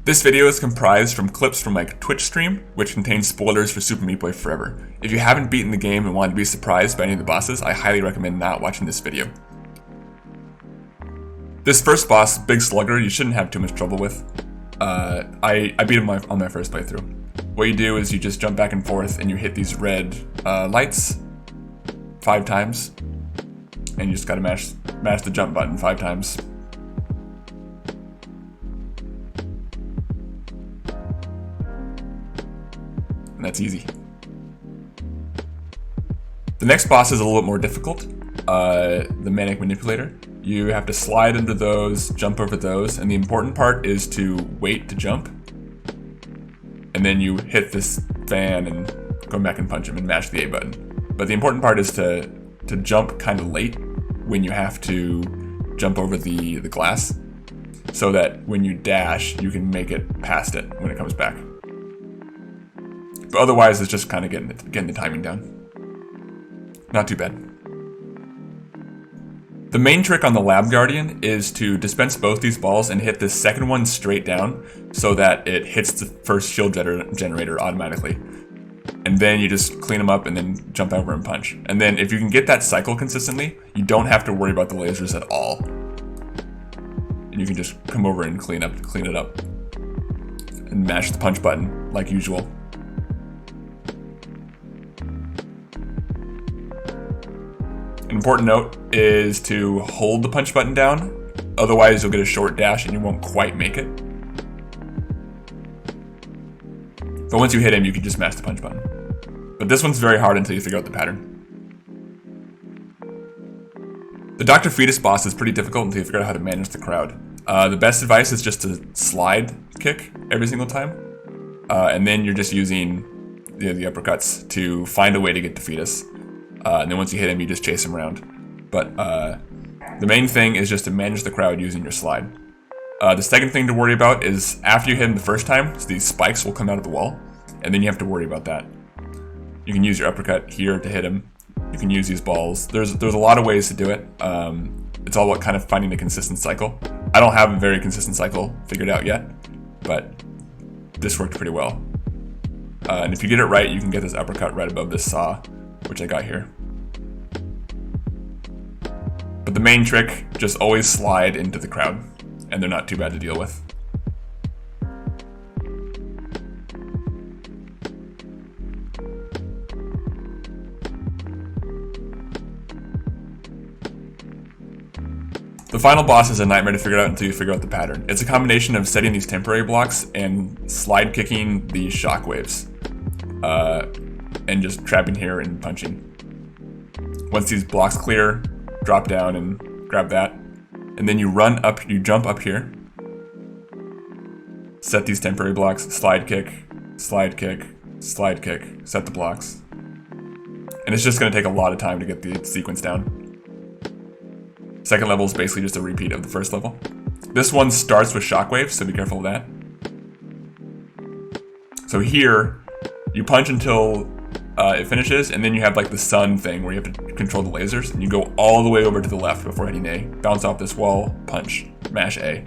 This video is comprised from clips from my Twitch stream, which contains spoilers for Super Meat Boy Forever. If you haven't beaten the game and want to be surprised by any of the bosses, I highly recommend not watching this video. This first boss, Big Slugger, you shouldn't have too much trouble with. I beat him on my first playthrough. What you do is you just jump back and forth and you hit these red lights 5 times. And you just gotta mash the jump button 5 times. And that's easy. The next boss is a little bit more difficult. The Manic Manipulator. You have to slide into those, jump over those, and the important part is to wait to jump. And then you hit this fan and go back and punch him and mash the A button. But the important part is to jump kind of late when you have to jump over the glass, so that when you dash, you can make it past it when it comes back. But otherwise, it's just kind of getting the timing down. Not too bad. The main trick on the Lab Guardian is to dispense both these balls and hit this second one straight down so that it hits the first shield generator automatically. And then you just clean them up and then jump over and punch. And then if you can get that cycle consistently, you don't have to worry about the lasers at all. And you can just come over and clean it up. And mash the punch button like usual. An important note is to hold the punch button down, otherwise you'll get a short dash and you won't quite make it. But once you hit him, you can just mash the punch button. But this one's very hard until you figure out the pattern. The Dr. Fetus boss is pretty difficult until you figure out how to manage the crowd. The best advice is just to slide kick every single time. And then you're just using the uppercuts to find a way to get to Fetus. And then once you hit him, you just chase him around. But the main thing is just to manage the crowd using your slide. The second thing to worry about is after you hit him the first time, so these spikes will come out of the wall, and then you have to worry about that. You can use your uppercut here to hit him. You can use these balls. There's a lot of ways to do it. It's all about kind of finding a consistent cycle. I don't have a very consistent cycle figured out yet, but this worked pretty well. And if you get it right, you can get this uppercut right above this saw, which I got here. But the main trick, just always slide into the crowd, and they're not too bad to deal with. The final boss is a nightmare to figure out until you figure out the pattern. It's a combination of setting these temporary blocks and slide kicking these shockwaves. And just trapping here and punching. Once these blocks clear, drop down and grab that. And then you jump up here. Set these temporary blocks, slide kick, slide kick, slide kick, set the blocks. And it's just going to take a lot of time to get the sequence down. Second level is basically just a repeat of the first level. This one starts with shockwaves, so be careful of that. So here, you punch until it finishes, and then you have like the sun thing where you have to control the lasers, and you go all the way over to the left before hitting A. Bounce off this wall, punch, mash A.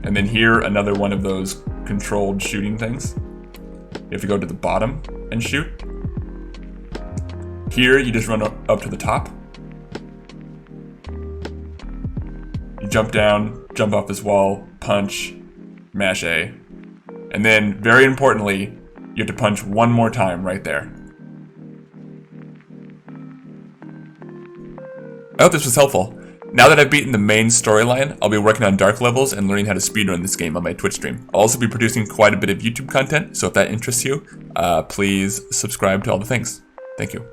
And then here, another one of those controlled shooting things. You have to go to the bottom and shoot. Here, you just run up to the top. You jump down, jump off this wall, punch, mash A. And then, very importantly, you have to punch one more time right there. I hope this was helpful. Now that I've beaten the main storyline, I'll be working on dark levels and learning how to speedrun this game on my Twitch stream. I'll also be producing quite a bit of YouTube content, so if that interests you, please subscribe to all the things. Thank you.